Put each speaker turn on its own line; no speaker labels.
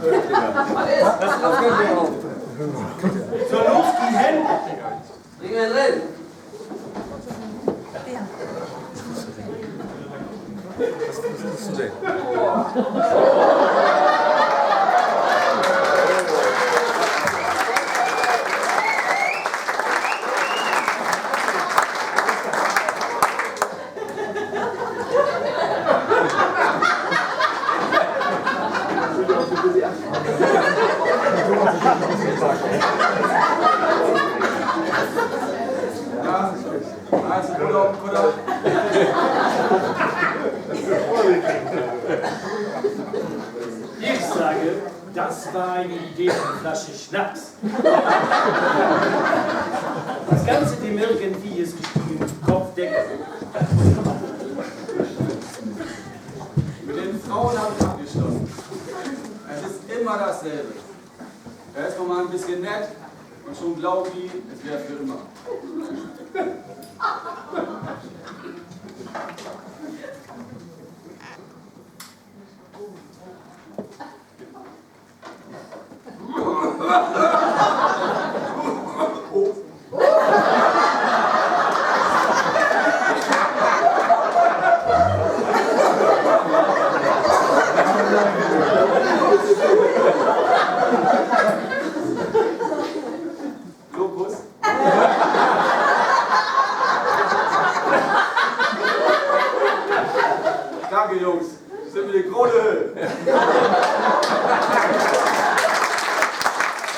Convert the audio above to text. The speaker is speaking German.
Das können wir auch.
Zur Luft die Hände.
Bring mir drin.
Das ist schön.
Also, Kutter.
Ich sage, das war eine Idee von Flasche Schnaps. Das ganze dem irgendwie ist gestiegen, Kopfdecke.
Mit den Frauen habe ich abgeschlossen. Es ist immer dasselbe. Da ist man mal ein bisschen nett und schon glaubt die, es wäre für immer. Lokus. Danke, Jungs. Sind wir die Krone?